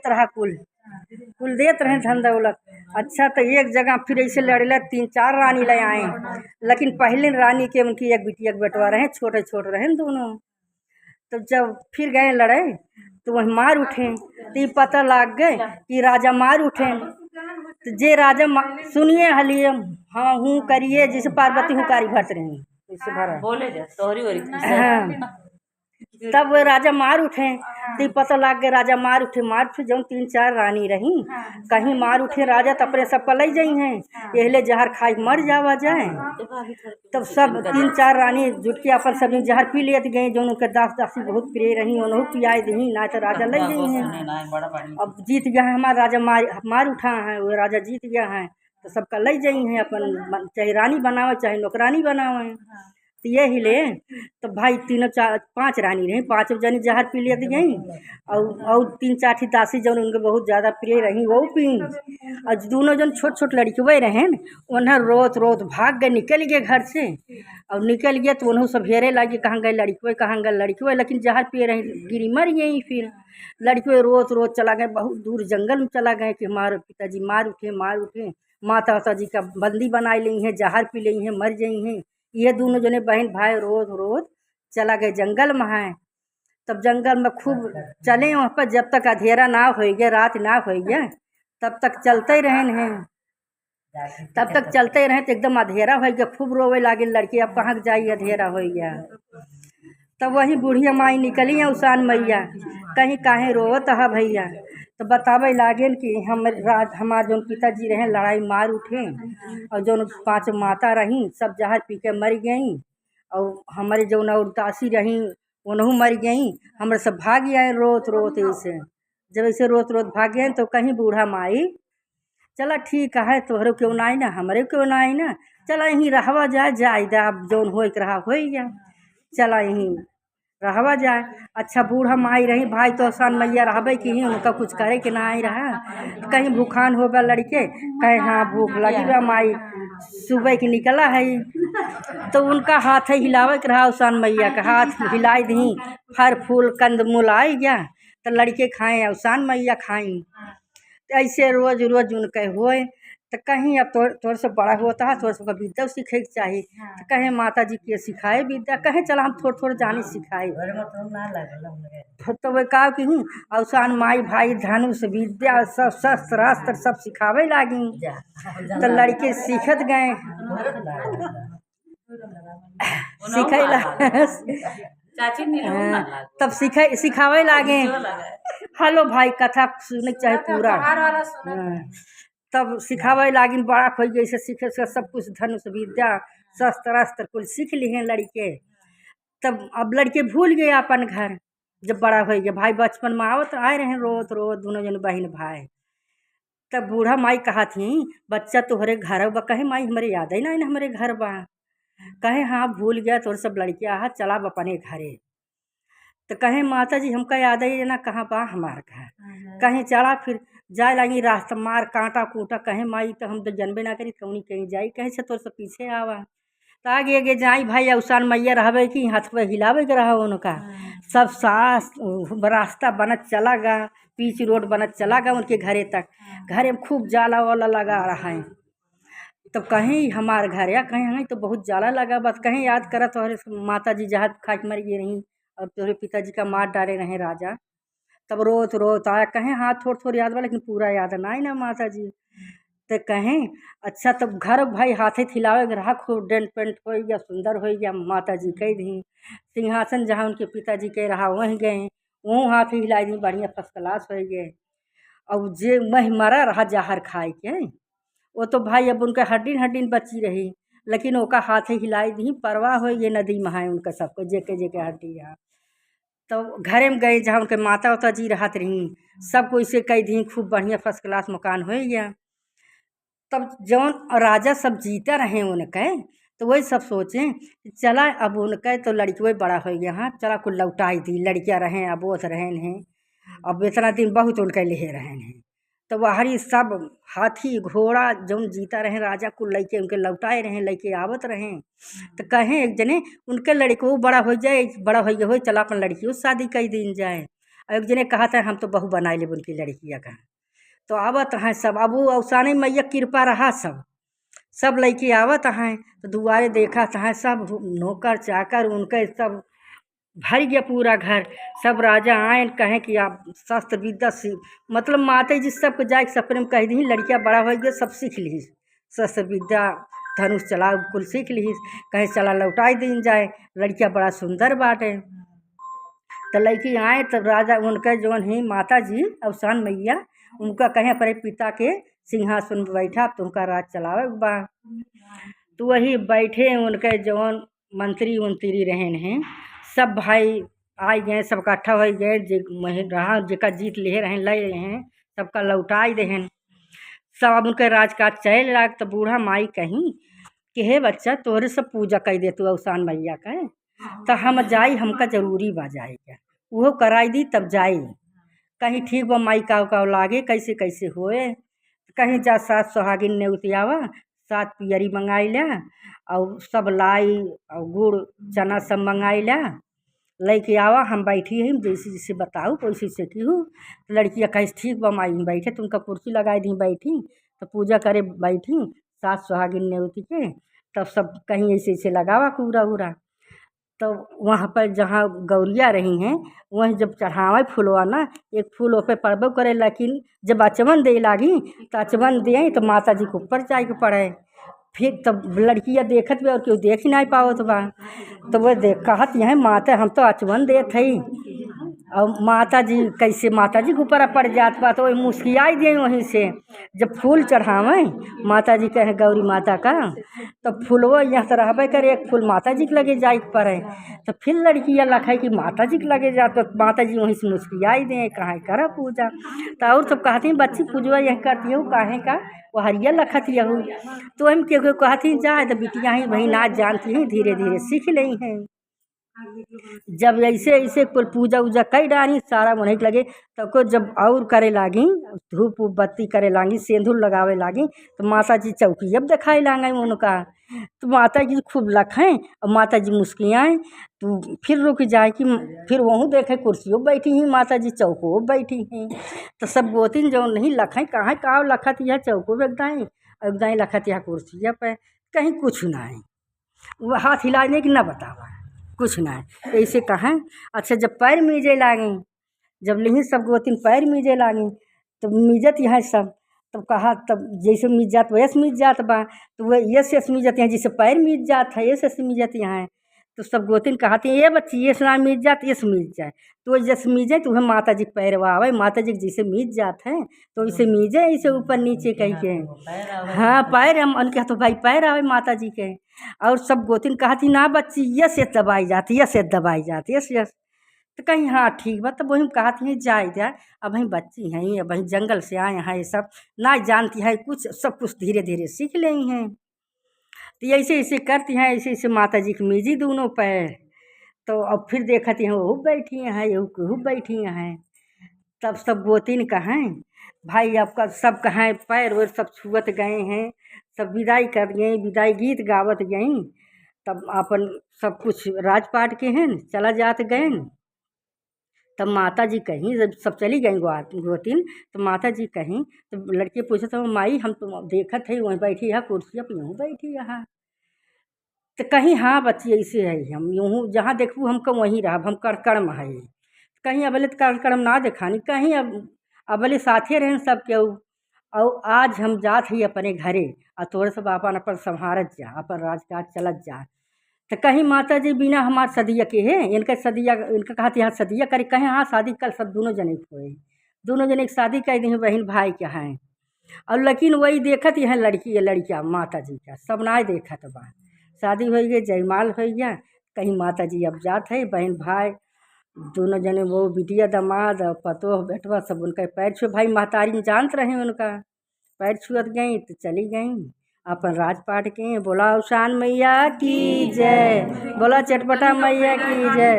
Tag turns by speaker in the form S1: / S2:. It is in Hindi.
S1: तरह कुल कुल देत रहे धन दौलत। अच्छा तो एक जगह फिर ऐसे लड़ेला 3-4 रानी ले आए, लेकिन पहले रानी के उनकी एक बिटिया के बेटवा रहे, छोटे छोटे रहे दोनों। तो जब फिर गए लड़े तो वही मार उठे, तो ये पता लग गए कि राजा मार उठे। तो जे राजा सुनिए हलिए, हाँ हूँ करिए, जैसे पार्वती हूँ कारी भरत रही इससे भरा बोले हाँ। तब वो राजा मार उठे, तो पता लग गया राजा मार उठे। मार उठे जब 3-4 रानी रही, कहीं मार उठे राजा तो अपने सब पलई जाई हैं, यहले जहर खाई मर जावा जाए। तब सब 3-4 रानी जुट के अपन सभी जहर पी लेते गए, जो उनके दास दासी बहुत प्रिय रही उन्होंने पियाए दी, ना तो राजा ले गई हैं। अब जीत गया है हमारा राजा, मार उठा है वो राजा जीत गया है, तो सबका ले जाई हैं अपन, चाहे रानी बनावे चाहे नौकरानी बनावे। तो ये हिले तो भाई 3-4-5 रानी रही, 5 जनी जहर पी लेती गई, और 3-4 दासी जन उनके बहुत ज़्यादा प्रिय रही वो पी। और दोनों जन छोट छोट लड़की वही रहे, उन्हें रोत रोत भाग गए, निकल गए घर से। और निकल गए तो उन्होंने सब हेरे लगे कहाँ गए लड़की कहाँ गए लड़की, लेकिन जहर पिए रही गिरी मर गई। फिर लड़की रोत रोत चला गए, बहुत दूर जंगल में चला गए कि हमारे पिताजी मार उठे। माता जी का बंदी बना ली है, जहर पी ली है, मर गई हैं। ये दोनों जने बहन भाई रोज रोज चला गए जंगल में है। तब जंगल में खूब चले वहाँ पर, जब तक अंधेरा ना हो गया, रात ना हो गया, तब तक चलते ही रहे हैं। तब तक चलते ही रहे तो एकदम अंधेरा हो गया, खूब रोवे लागे लड़की, अब कहाँ जाइए अंधेरा हो गया। तब वही बूढ़िया माई निकली है उसान मैया, कहीं काहे रोवत है भैया। तो बतावे लागे कि हमारे जो पिताजी रहे लड़ाई मार उठे, और जो 5 माता रही सब जहर पी के मर गई, और हमारे जो दासी रही उन्हों मर गई। हमारे सब भाग गए रोत रोत ऐसे। जब ऐसे रोत रोत भाग गए तो कहीं बूढ़ा माई चला ठीक है, तोहरे क्यों ना आई ना, हमारे क्यों ना आई ना, चला यहीं रहवा जाए अब जौन हो रहा हो गया, चला यहीं रहवा जाए। अच्छा बूढ़ा माई रही भाई तो आसान मैया रहबे की ही, उनका कुछ करे कि ना आई रहा। कहीं भूखान हो गया लड़के, कहे हाँ भूख लगी बा माई, सुबह की निकला है। तो उनका हाथ हिलावे के रहा, उसान मैया का हाथ हिलाई दी, फल फूल कंद मूल आई गया, तो लड़के खाएं उसान मैया खाई। ऐसे रोज रोज उनके होए। तो कहीं अब तोर से बड़ा होता है, थोड़ा सा विद्या सीखे के चाहिए। तो कहे माता जी के सिखाए विद्या, कहे चला हम थोड़ा थोड़ा जाने सिखाए। तो वे कहा कि औसान माई भाई धनुष विद्या सब शस्त्र अस्त्र सब सिखावे लागी। तो लड़के सीखत गए, तब सिखावे लागे। हेलो भाई कथा सुनने चाहे पूरा, तब सिखावे लागिन बड़ा खोई जैसे सीखे सब कुछ धनुष विद्या शस्त्र अस्त्र कुल सीख ली हैं लड़के। तब अब लड़के भूल गए अपन घर, जब बड़ा हो गया भाई बचपन में आओ तो आए रहे रोत रोत दोनों जन बहन भाई। तब बूढ़ा माई कहा थी बच्चा तुम्हारे घर बा, कहे माई हमारे याद ही ना हमारे घर बा, कहे हाँ भूल गया तोर सब लड़के आ चला अपने घरे। तो कहे माता जी हमका याद ही ना कहाँ बा हमार घर, कहीं चला फिर जाए लगी रास्ता मार कांटा कूटा, कहे माई तो हम तो जनबे ना करी कौनी कहीं जाई, कहे से तोर से पीछे आवा। तो आगे आगे जाई भाई औसान मैया रहबे कि हाथ पे हिलावे के रहा उनका सब सास रास्ता बनत चला गा, पीच रोड बनत चला गा उनके घरे तक। घरे में खूब जाला वाला लगा रहा है। तो कहीं हमारे घर या कहीं हमें तो बहुत जाला लगा, बस कहीं याद करा तो माता जी जहाँ खा के मर गई रही और तुम्हारे पिताजी का मार डाले रहे राजा। तब रोत रोत आया, कहें हाँ थोड़ा थोड़ा याद बा लेकिन पूरा याद ना ही ना माता जी। तो कहें अच्छा तब घर भाई हाथे खिलावे रहा, खूब डेंट पेंट हो गया सुंदर हो गया। माता जी कह दी सिंहासन जहाँ उनके पिताजी के रहा वहीं गए, वहाँ हाथ हिलाई दी, बढ़िया फर्स्ट क्लास हो गए। और जे मह मरा रहा जहर खाए के, वो तो भाई अब उनका हड्डी हड्डी बची रही, लेकिन ओका हाथ हिलाई दी परवाह हो ये नदी में है उनका सबको जेके जेके हड्डी है। तो घरे में गए जहाँ उनके माता उता जी रहत रही, सबको इसे कह दी खूब बढ़िया फर्स्ट क्लास मकान हो गया। तब जौन राजा सब जीता रहे उनके, तो वही सब सोचें चला अब उनके तो लड़की वही बड़ा हो गया, हाँ चला कुल लौटाई दी, लड़कियाँ रहें अब वो रहें हैं, अब इतना दिन बहुत उनके ले रहें हैं। तो वहरी सब हाथी घोड़ा जौन जीता रहे राजा को लैके उनके लौटाए रहे, लैके आवत रहे। तो कहें एक जने उनके लड़को बड़ा हो जाए, बड़ा हो गया हो चला अपन लड़की शादी कई दिन जाए। एक जने कहा था हम तो बहू बनाए ले उनकी लड़किया का। तो आवत हैं सब, अब वो अवसानी मैया कृपा रहा सब लड़की आवत हैं। तो दुआरे देखा था सब नौकर चाकर उनके सब भर गया पूरा घर। सब राजा आए कहें कि आप शास्त्र विद्या मतलब माता जी सबको जाए सपने में कह दी लड़कियाँ बड़ा हो गया सब सीख ली शस्त्र विद्या धनुष चला कुल सीख ली। कहे चला लौटाई दिन जाए लड़कियाँ बड़ा सुंदर बाटे। तो लड़की आए तब राजा उनका जौन ही माता जी अवसान मैया उनका कहें अपने पिता के सिंहासन में बैठा तुमका राज चलावे बा। तो वही बैठे उनके जौन मंत्री उंत्री रहन हैं सब भाई आ गए सब इकट्ठा हो गए रहा जेका जीत ले रहे ले रहे हैं सबका लौटाई देहन सब। अब उनके राजकाज चल लाग तो बूढ़ा माई कहीं कि हे बच्चा तोहरे सब पूजा कर दे तू अवसान मैया का। तो हम जाई हमका जरूरी बा जाए क्या वो कराई दी तब जाई कहीं ठीक बा माई का लागे कैसे कैसे होए। कहीं जा 7 सुहागिन ने उतियावा 7 पियरी मंगाई ला और सब लाई और गुड़ चना सब मंगाई ला लेके आवा हम बैठी हैं जैसे जैसे बताऊँ वैसे से की हूँ। लड़कियाँ कैसे ठीक बा माई बैठे तुमका कुर्सी लगाई दी बैठी तो पूजा करे बैठी 7 सुहागिन ने उती के तब सब कहीं ऐसे ऐसे लगावा कूड़ा उड़ा। तो वहाँ पर जहाँ गौरिया रही हैं वहीं जब चढ़ावे फूलवा ना एक फूल पे पड़बो करे लेकिन जब अचमन दे लागी तो अचमन दे तो माता जी के ऊपर जाए के पड़े। फिर तब लड़कियाँ देखत भी और क्यों देख ही नहीं पावत बा। तो वो देख कहत यहाँ माता हम तो अचमन देत हई और माता जी कैसे माता जी के ऊपर पड़ जात बा। तो वही मुस्कियाई दिए वहीं से जब फूल चढ़ावे माता जी कहे गौरी माता का तो फूलवा यहाँ तो रहबे करे एक फूल माता जी के लगे जाए के पड़े। तो फिर लड़कियाँ लखाई कि माता जी के लगे जात तो माता जी वहीं से मुस्कियाई दें कहाँ करा पूजा। तो और सब कहती बच्ची पूजवा यह करती हूँ काहे का वो हरिया लखत यहूँ। तो हम क्यों कहती जाए तो बिटिया ही वही नाच जानती हैं धीरे धीरे सीख ली हैं। जब ऐसे ऐसे कुल पूजा उजा कई डाली सारा वहीं लगे तब को जब और करे लागी धूप बत्ती करे लागी सिंदूर लगावे लागी तो माता जी चौकी अब दिखाई लागे उनका। तो माता जी खूब लखें और माता जी मुस्कियाएँ तो फिर रुक जाए कि फिर वहीं देखे कुर्सियों बैठी हैं माता जी चौको बैठी हैं। तो सब गोतिन जो नहीं लखें कहाँ का लखत यह चौको बेगदाएँ एकदम लखत यह कुर्सिया पे कहीं कुछ ना है वो हाथ हिलाने की न बतावा कुछ ना है ऐसे कहें। अच्छा जब पैर मीजे लागे जब नहीं सब गोतिन पैर मीजे लागी तो मीजत यहाँ सब तब कहा तब जैसे मीज जात वैसे मीज जात बा। तो वह ये से मीजत यहाँ जैसे पैर मीज जात है ये से मीजत यहाँ है। तो सब गोतिन कहती हैं ये बच्ची ये ना मीज जात ये से मीज जाए तो जैसे मीजे तो वह माता जी पैर आवे माता जी जैसे मीज जात है तो इसे मीजे इसे ऊपर नीचे कह के हाँ पैर हम उनके तो भाई पैर आवे माता जी के। और सब गोतिन कहती ना बच्ची ये से दबाई जाती ये से दबाई जाती यस यस। तो कहीं हाँ ठीक बा तब वही कहती हैं जाए अब वहीं बच्ची हैं अब वहीं जंगल से आए हैं ये सब ना जानती है कुछ सब कुछ धीरे धीरे सीख ली हैं। तो ऐसे ऐसे करती हैं ऐसे ऐसे माता जी की मीजी दोनों पैर। तो अब फिर देखती हैं वो बैठी हैं यू बैठी हैं। तब सब गोतिन कहें भाई आपका सब कहें पैर वैर सब छुअत गए हैं सब विदाई कर गए विदाई गीत गावत गई। तब अपन सब कुछ राजपाट के हैं चला जात गए। तब माता जी कहीं जब सब चली गई गोतिन तो माता जी कहीं तो लड़के पूछे तो माई हम तो देखत है वहीं बैठी है कुर्सी पर यूँ बैठी यहाँ। तो कहीं हाँ बच्ची ऐसे है हम यूँ जहाँ देखूँ हमको वहीं रहा हम कड़कड़म है कहीं अबले तो कड़कड़म ना दिखानी कहीं अब अबले साथे रहें सब केहू। और आज हम जात ही अपने घरे और तोरे सब अपन अपन संभारत जा अपन राजकाज चलत जा। तो कहीं माता जी बिना हमार सदिया के है इनका सदिया इनका कहती यहाँ सदिया करे कहीं हाँ शादी कल सब दोनों जने हुए दोनों जने की शादी कर दी बहन भाई क्या हैं। और लेकिन वही देखत यहाँ लड़की है लड़कियाँ माता जी का सब ना देखत बा शादी हो गई जयमाल हो गया कहीं माता जी अब जात है बहन भाई दोनों जने वो बिटिया दामाद और पतोह बेटवा सब उनका पैर छुए भाई महतारी जानत रहे उनका पैर छुअत गई तो चली गई अपन राजपाट के। बोला अवसान मैया की जय बोला चटपटा मैया की जय।